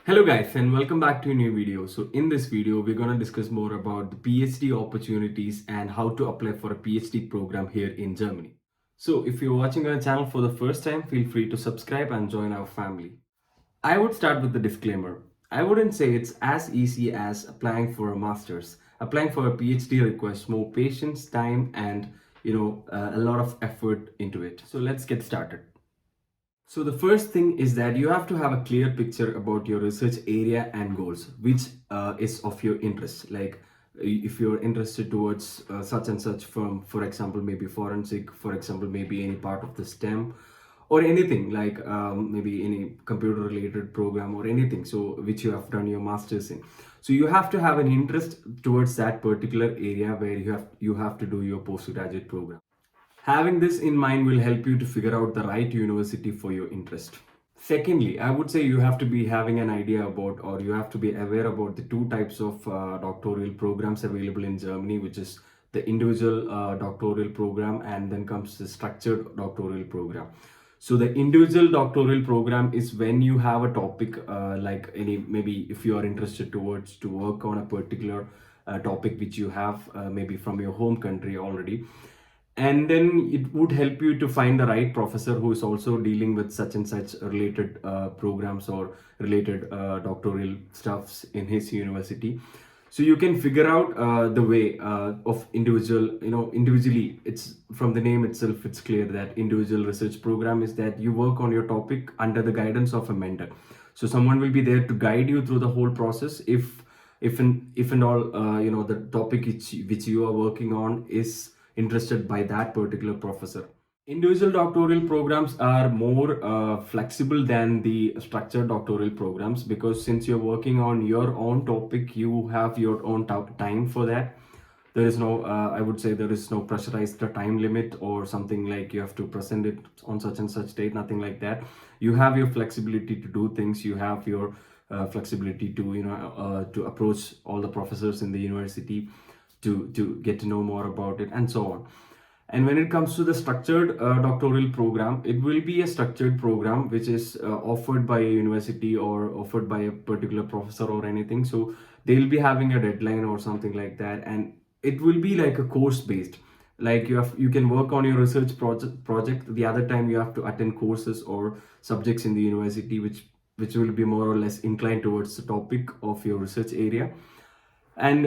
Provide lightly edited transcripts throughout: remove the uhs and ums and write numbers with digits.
Hello guys and welcome back to a new video. So in this video we're going to discuss more about the PhD opportunities and how to apply for a PhD program here in Germany. So if you're watching our channel for the first time, feel free to subscribe and join our family. I would start with the disclaimer. I wouldn't say it's as easy as applying for a master's. Applying for a PhD requires more patience, time and a lot of effort into it. So let's get started. So the first thing is that you have to have a clear picture about your research area and goals, which is of your interest. Like if you're interested towards such and such firm, for example, maybe forensic, for example, maybe any part of the STEM or anything like maybe any computer related program or anything. So which you have done your master's in. So you have to have an interest towards that particular area where you have to do your postgraduate program. Having this in mind will help you to figure out the right university for your interest. Secondly, I would say you have to be having an idea about, or you have to be aware about the two types of doctoral programs available in Germany, which is the individual doctoral program and then comes the structured doctoral program. So the individual doctoral program is when you have a topic like any, maybe if you are interested towards to work on a particular topic which you have maybe from your home country already, and then it would help you to find the right professor who is also dealing with such and such related programs or related doctoral stuffs in his university. So you can figure out the way of individual, individually. It's from the name itself, it's clear that individual research program is that you work on your topic under the guidance of a mentor. So someone will be there to guide you through the whole process. If and all the topic which you are working on is interested by that particular professor. Individual doctoral programs are more flexible than the structured doctoral programs, because since you're working on your own topic, you have your own time for that. There is no, I would say, there is no pressurized time limit or something like you have to present it on such and such date, nothing like that. You have your flexibility to do things, you have your flexibility to, to approach all the professors in the university to get to know more about it and so on. And when it comes to the structured doctoral program, it will be a structured program which is offered by a university or offered by a particular professor or anything. So they'll be having a deadline or something like that, and it will be like a course based. Like you can work on your research project. The other time you have to attend courses or subjects in the university which will be more or less inclined towards the topic of your research area. And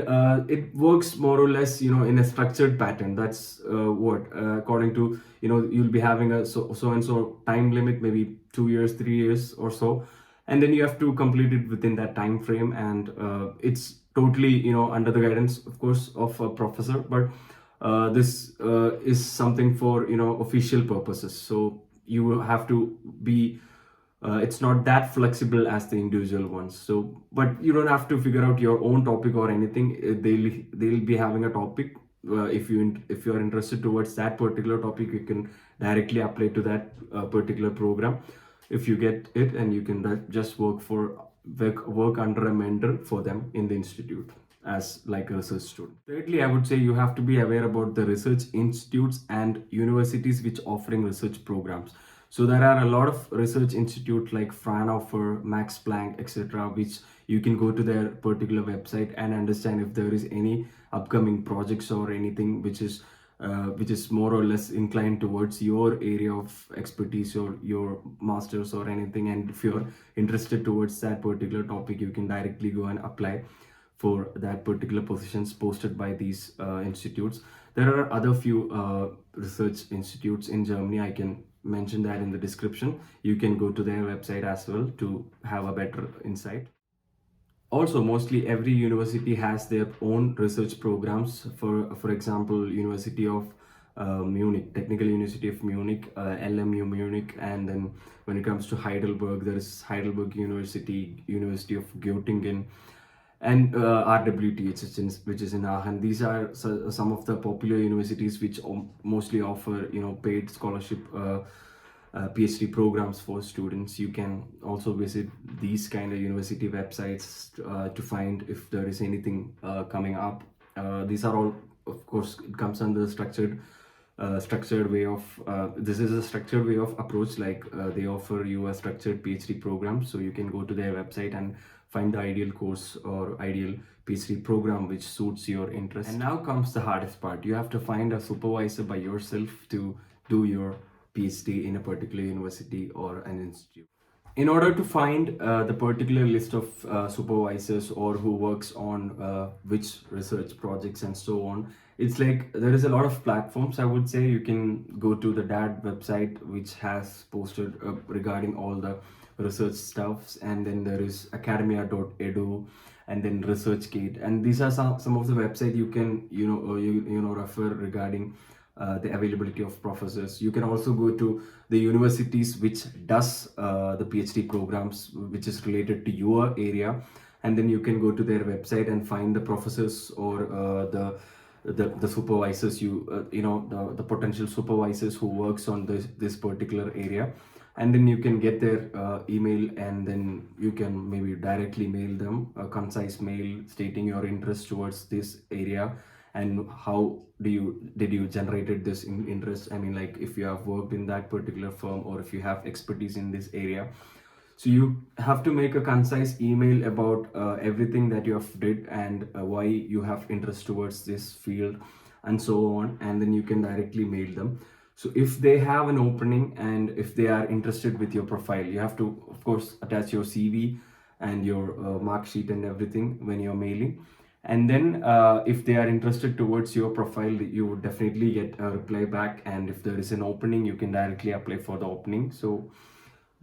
it works more or less in a structured pattern. That's what according to, you'll be having a so and so time limit, maybe 2 years, 3 years or so, and then you have to complete it within that time frame. And it's totally under the guidance, of course, of a professor. But this is something for official purposes, so you have to be it's not that flexible as the individual ones. So but you don't have to figure out your own topic or anything. They'll be having a topic. If you're interested towards that particular topic, you can directly apply to that particular program if you get it, and you can just work under a mentor for them in the institute as like a research student. Thirdly, I would say you have to be aware about the research institutes and universities which offering research programs. So there are a lot of research institutes like Fraunhofer, Max Planck, etc., which you can go to their particular website and understand if there is any upcoming projects or anything which is more or less inclined towards your area of expertise or your masters or anything. And if you're interested towards that particular topic, you can directly go and apply for that particular positions posted by these institutes. There are other few research institutes in Germany. I can mention that in the description. You can go to their website as well to have a better insight. Also, mostly every university has their own research programs. For example, University of Munich, Technical University of Munich, LMU Munich, and then when it comes to Heidelberg, there is Heidelberg University, University of Göttingen, and RWTH, which is in Aachen. These are some of the popular universities which mostly offer paid scholarship PhD programs for students. You can also visit these kind of university websites to find if there is anything coming up. These are all, of course, it comes under structured structured way of this is a structured way of approach. Like they offer you a structured PhD program, so you can go to their website and find the ideal course or ideal PhD program which suits your interest. And now comes the hardest part. You have to find a supervisor by yourself to do your PhD in a particular university or an institute. In order to find the particular list of supervisors or who works on which research projects and so on, it's like there is a lot of platforms. I would say you can go to the DAAD website, which has posted regarding all the research stuffs, and then there is academia.edu, and then researchgate, and these are some of the website you can refer regarding the availability of professors. You can also go to the universities which does the PhD programs which is related to your area, and then you can go to their website and find the professors or the supervisors, the potential supervisors who works on this particular area, and then you can get their email, and then you can maybe directly mail them a concise mail stating your interest towards this area, and how did you generated this interest. I mean, like if you have worked in that particular firm or if you have expertise in this area. So you have to make a concise email about everything that you have did, and why you have interest towards this field and so on, and then you can directly mail them. So if they have an opening and if they are interested with your profile, you have to of course attach your CV and your mark sheet and everything when you're mailing. And then if they are interested towards your profile, you would definitely get a reply back, and if there is an opening, you can directly apply for the opening. So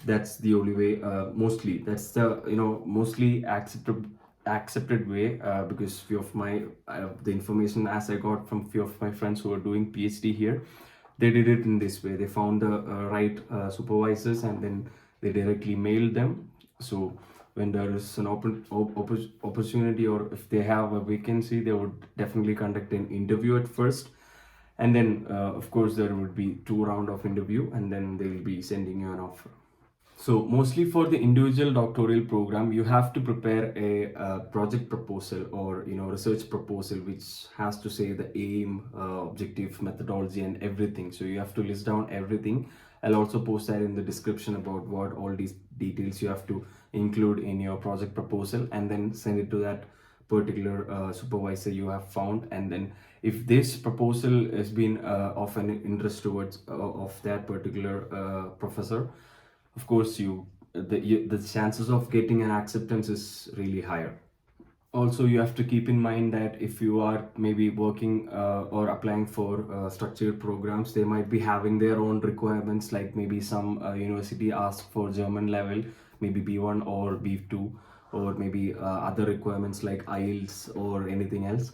that's the only way, mostly that's the mostly accepted way, because few of my the information as I got from few of my friends who are doing PhD here, they did it in this way. They found the right supervisors, and then they directly mailed them. So when there is an opportunity, or if they have a vacancy, they would definitely conduct an interview at first, and then of course there would be 2 rounds of interview, and then they'll be sending you an offer. So mostly for the individual doctoral program, you have to prepare a project proposal or research proposal, which has to say the aim, objective, methodology, and everything. So you have to list down everything. I'll also post that in the description about what all these details you have to include in your project proposal, and then send it to that particular supervisor you have found. And then if this proposal has been of an interest towards of that particular professor, of course the chances of getting an acceptance is really higher. Also, you have to keep in mind that if you are maybe working or applying for structured programs, they might be having their own requirements, like maybe some university ask for German level, maybe B1 or B2, or maybe other requirements like IELTS or anything else.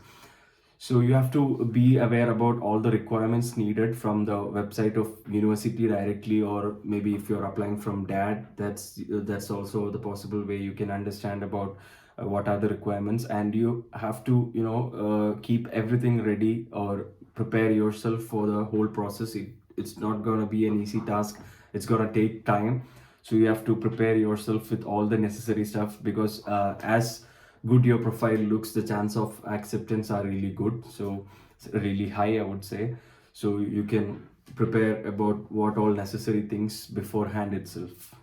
So you have to be aware about all the requirements needed from the website of university directly, or maybe if you're applying from DAAD, that's also the possible way you can understand about what are the requirements. And you have to keep everything ready or prepare yourself for the whole process. It's not gonna be an easy task. It's gonna take time. So you have to prepare yourself with all the necessary stuff, because as good your profile looks, the chance of acceptance are really good, so it's really high, I would say. So you can prepare about what all necessary things beforehand itself.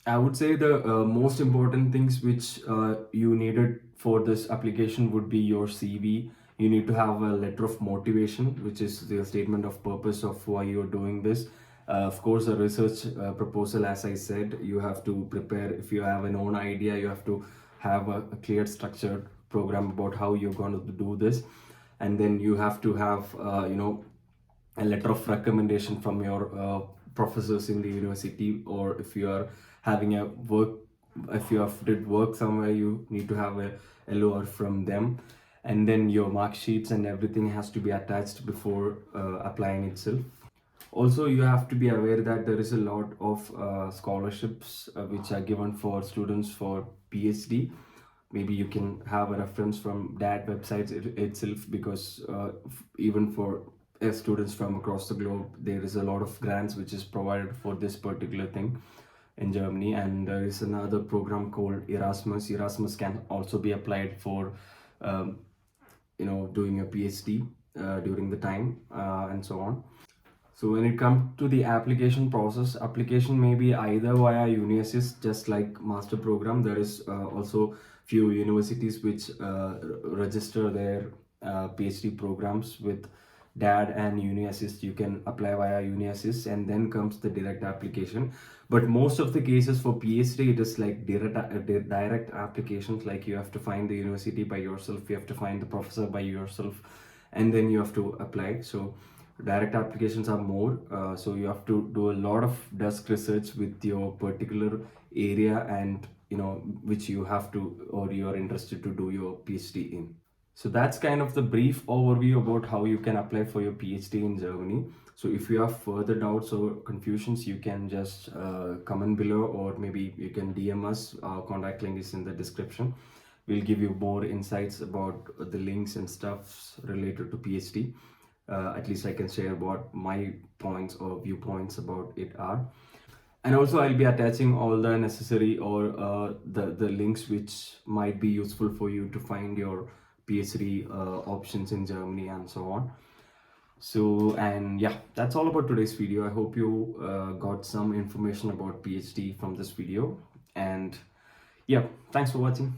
I would say the most important things which you needed for this application would be your CV. You need to have a letter of motivation, which is the statement of purpose of why you're doing this. Of course, a research proposal, as I said, you have to prepare. If you have an own idea, you have to have a clear structured program about how you're going to do this. And then you have to have, a letter of recommendation from your professors in the university, or if you are having a work, if you have did work somewhere, you need to have a LOR from them. And then your mark sheets and everything has to be attached before applying itself. Also, you have to be aware that there is a lot of scholarships which are given for students for PhD. Maybe you can have a reference from that website itself, because even for students from across the globe, there is a lot of grants which is provided for this particular thing in Germany. And there is another program called Erasmus. Erasmus can also be applied for doing a PhD. during the time and so on. So when it comes to the application process, application may be either via UniAssist, just like master program. There is also few universities which register their PhD programs with DAAD and UniAssist. You can apply via UniAssist, and then comes the direct application. But most of the cases for PhD, it is like direct applications. Like you have to find the university by yourself, you have to find the professor by yourself, and then you have to apply. So direct applications are more, so you have to do a lot of desk research with your particular area, and which you have to, or you are interested to do your PhD in. So that's kind of the brief overview about how you can apply for your PhD in Germany. So if you have further doubts or confusions, you can just comment below, or maybe you can DM us. Our contact link is in the description. We'll give you more insights about the links and stuff related to PhD. At least I can share what my points or viewpoints about it are. And also I'll be attaching all the necessary, or the links which might be useful for you to find your PhD options in Germany and so on. So, and yeah, that's all about today's video. I hope you got some information about PhD from this video. And yeah, thanks for watching.